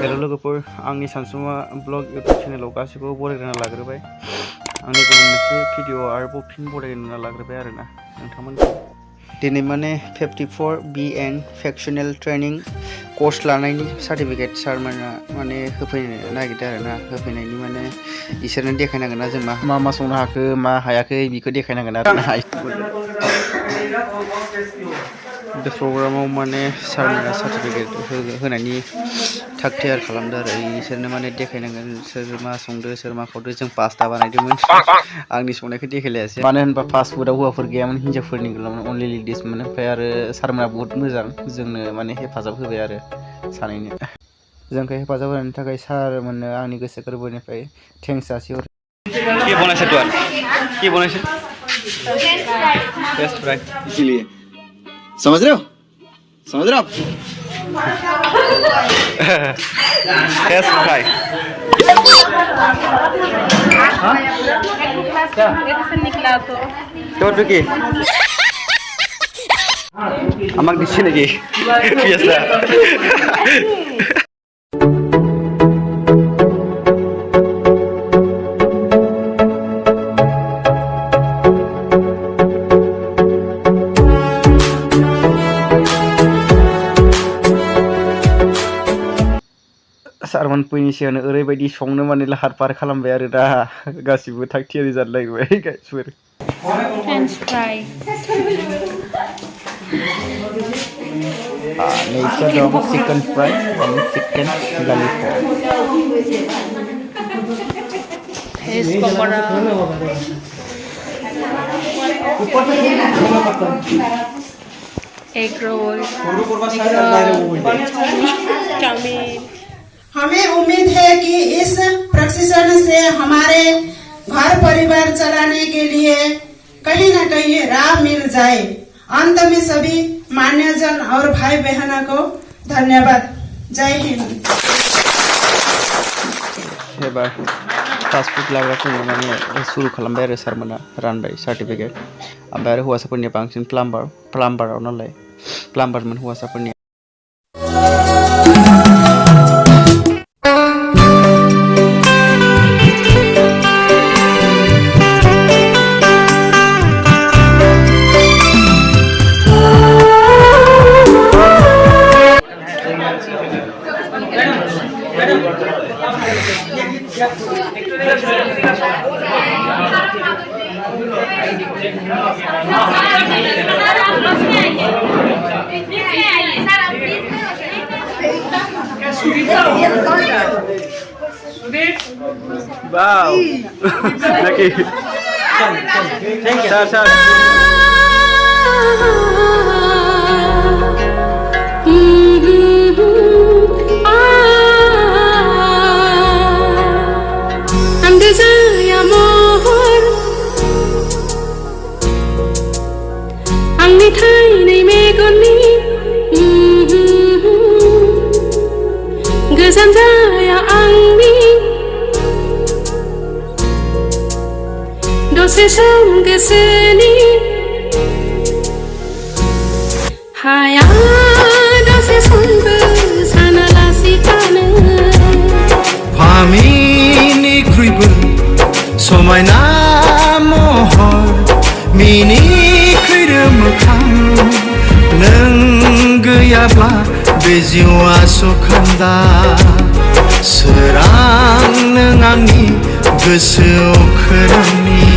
Hello लोगोफोर आंनि सानसुमा blog YouTube चैनेलाव गासिबो बरायग्रोना लाग्रोबाय आंनि गुबुन मोनसे भिडिअ आरोबाव फिन बरायग्रोना लाग्रोबाय आरोना नोंथांमोनखौ दिनै माने 54 BN फैक्शनल ट्रेनिं कोर्स लानायनि सार्टिफिकेट सारमोना माने होफैनो नागिरदों आरोना होफैनायनि माने इसोरनो देखायनांगोन ना जों मा संनो हाखो मा हायाखै बेखौ देखायनांगोन आरोना बे प्रग्रामाव माने सारमोना सार्टिफिकेट होनायनि थाग थियार खालामदों आरो इसोरनो माने देखायनांगोन सोर मा संदो सोर मा खावदो जों पास्ता बानायदोंमोन आंनि संनायखौ देखायलायासै मानो होनबा फास्ट फुडआव हौवाफोर गैयामोन हिन्जावफोरनि अनलि लेडिसमोन ओमफ्राय आरो सारमोना बहुत मोजां जोंनो माने हेफाजाब होबाय आरो सानैनो जोंखौ हेफाजाब होनायनि थाखाय सारमोननो आंनि गोसो गोरबोनिफ्राय थेंक्स जासिहरो के बनाइछ तु के बनाइछ फ्रेश फ्राई इसीलिए समझ रहे हो आप फ्रेश फ्राई क्या तो की আমাক দিছে নাকি পিয়াসটা सारमोन फैनि सिगांनो ओरैबायदि संनो माने लाहार फाहार खालामबाय आरो दा गासिबो थाग थियारि जालायबाय गाइसफोर फ्रेन्च फ्राइ नैथिया दं चिकेन फ्राइ आरो चिकेन ललिपप भेज पक'रा एग रोल चाउमीन। हमें उम्मीद है कि इस प्रशिक्षण से हमारे घर परिवार चलाने के लिए कहीं न कहीं राह मिल जाए। अंत में सभी मान्यजन और भाई बहनों को धन्यवाद। जय हिंद। एबार फास्ट फुड लाग्राखौ माने सुरु खालामबाय आरो सारमोना रानबाय सार्टिफिकेट ओमफ्राय आरो हौवासाफोरनि बांसिन प्लाम्बाराव नालाय प्लाम्बारमोन हौवासाफोरनि Wow. Lagi. Sar. Anda saya mohon Angni thai nei megoni Goजान जाया आंनि दसे सम गोसोनि हाया दसे समबो सानालासि थानो फामिनिख्रुइबो समायना महर मिनिख्रुइ मोखां नों गैयाब्ला बे जिउआ सखान्दा सोरां नों आंनि गोसोआव खोरोमनि